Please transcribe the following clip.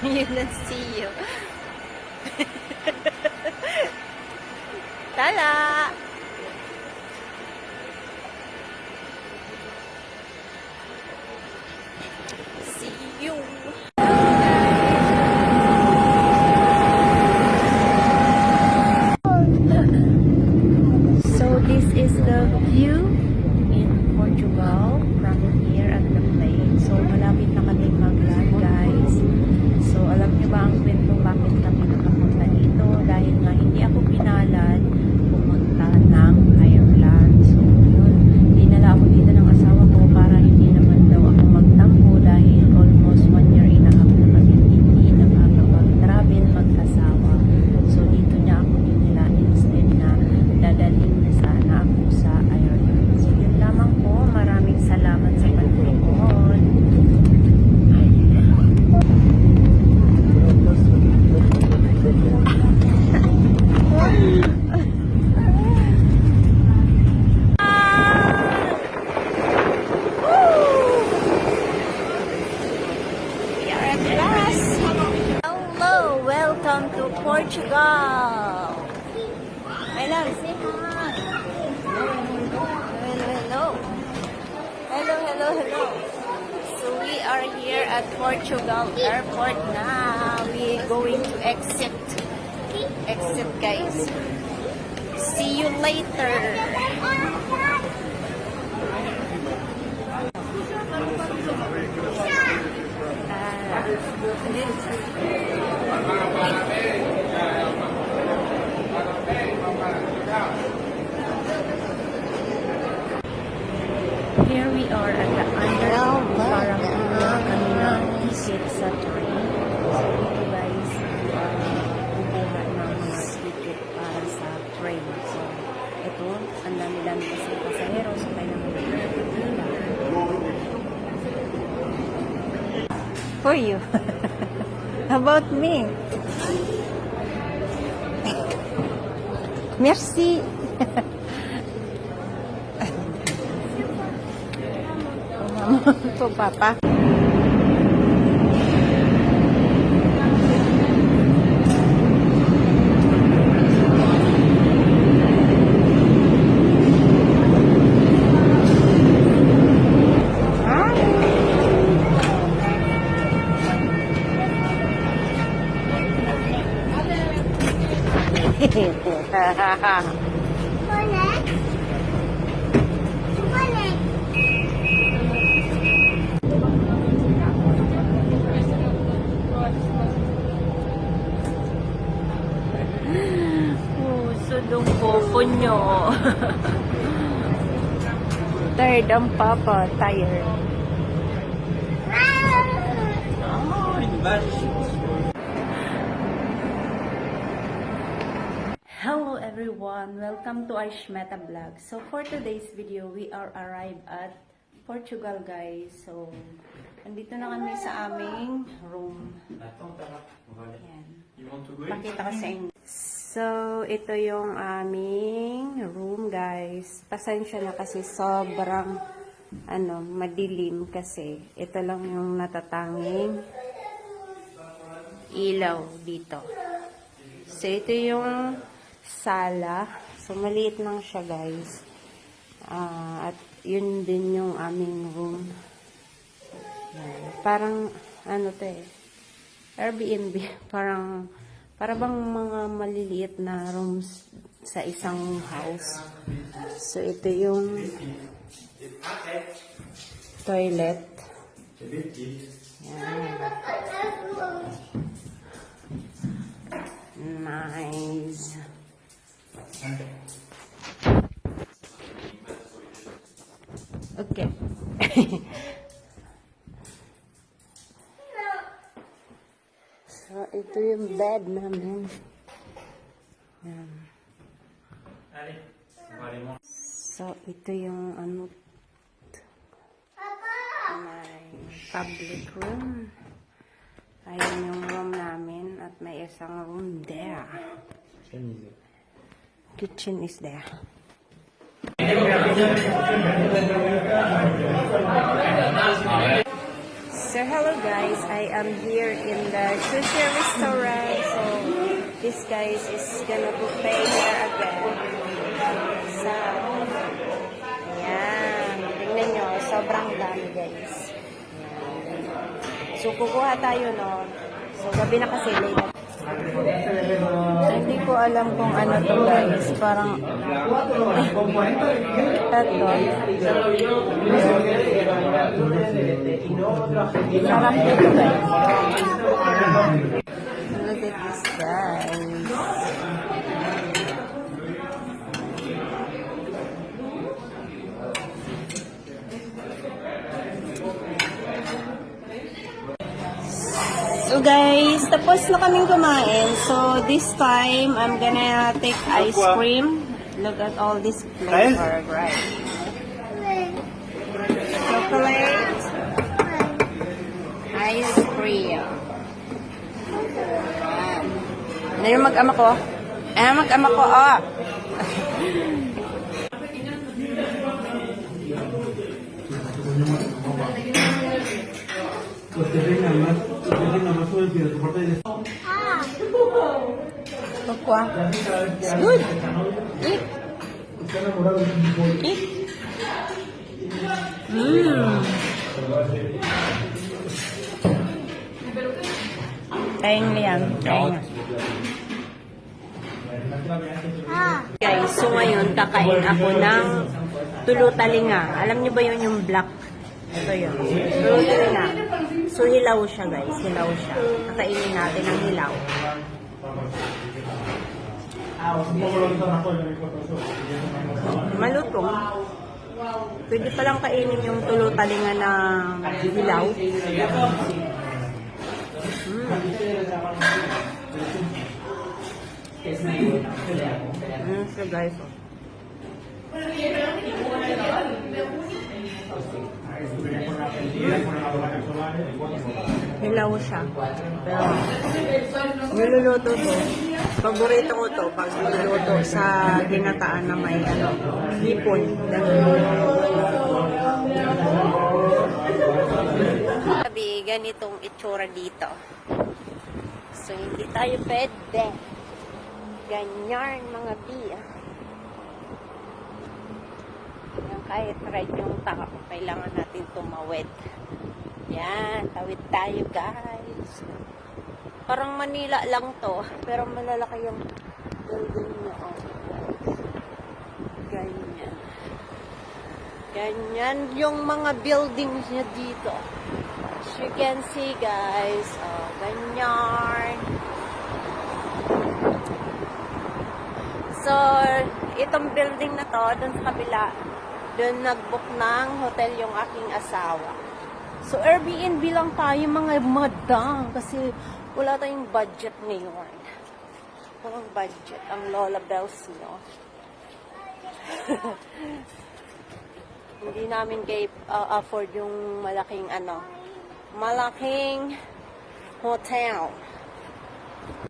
You don't see you. Tala! See you. So this is the view in Portugal from here at the plane. So malapit na kami mag-land, guys. So alam niyo ba ang kwento bakit kami nakapunta dito? Dahil nga hindi ako pinalad pumunta ng Ireland. So yun, dinala ako dito ng asawa ko para hindi naman daw ako magtampo dahil almost 1 year and a half na kami hindi nakakapag-travel mag-asawa. So dito niya ako dinala instead na dadalhin na sana ako sa Ireland. So yun lamang po. Maraming salamat sa pagtuon. Hello, welcome to Portugal. I love, say hi. Hello. Hello. So we are here at Portugal Airport now. We're going to exit. Exit, guys. See you later. Here we are at the underground. Parang kumuha kami ng ticket sa train. So ito guys, kukuha ng mga ticket para sa train. So ito, ang dami-dami kasi pasahero. So kailangan nila. For you. How about me? Merci. Po, Papa. Sudong popo nyo. Tired ang papa. Tired. Hello everyone. Welcome to Aishmeta Vlog. So for today's video, we are arrived at Portugal, guys. So nandito na kami sa aming room. Yan. Pakita ko sa inyo. So, ito yung aming room, guys. Pasensya na kasi sobrang madilim kasi ito lang yung natatanging ilaw dito. So, ito yung sala. So, maliit lang siya, guys. At yun din yung aming room. Yan. Parang, Airbnb. Para bang mga maliliit na rooms sa isang house. So, ito yung toilet. Yan. Nice. Okay. So, ito yung bed namin. Yan. So, ito yung may public room. Ayan yung room namin at may isang room there. Kitchen is there. So hello guys, I am here in the sushi restaurant. So this guys is gonna buffet here again. So, ayan. Tingnan nyo, sobrang dami guys. Ayan. So kukuha tayo no. So gabi na kasi late. Hindi ko alam kung ano to guys. Parang eto. Sarap dito guys. Look at this guys. So guys, tapos na kaming kumain. So this time, I'm gonna take ice cream. Look at all this flavor, right? Chocolate. Ice cream. Ano yung mag-ama ko? Mag-ama ko, oh! Pagkwa. It's good. Eat. Eat. Kain liang. Kain. Guys, so ngayon kakain ako ng tulutalinga. Alam niyo ba yun yung black? Ito yun. Tulutalinga. So hilaw siya guys. Hilaw siya. Kakainin natin ang hilaw. Malutong. Pwede palang kainin yung tulutalinga na hilaw. So guys. Hilaw siya. Pero niluluto to. Paborito ko to pag niluluto sa ginataan na may hipon. Sabi, ganitong itsura dito. So, hindi tayo pwede. Ganyan, mga biya. Kahit right yung tao, kailangan natin tumawid. Yan, tawid tayo guys. Parang Manila lang to, pero malalaki yung building niya. Oh, ganyan. Ganyan yung mga buildings niya dito. As you can see guys, oh, ganyan. So, itong building na to, dun sa kabila, dun nag-book ng hotel yung aking asawa. So, Airbnb lang tayo mga madam kasi wala tayong budget ngayon. Walang budget ang Lola Bells, no? Hindi namin afford yung malaking malaking hotel.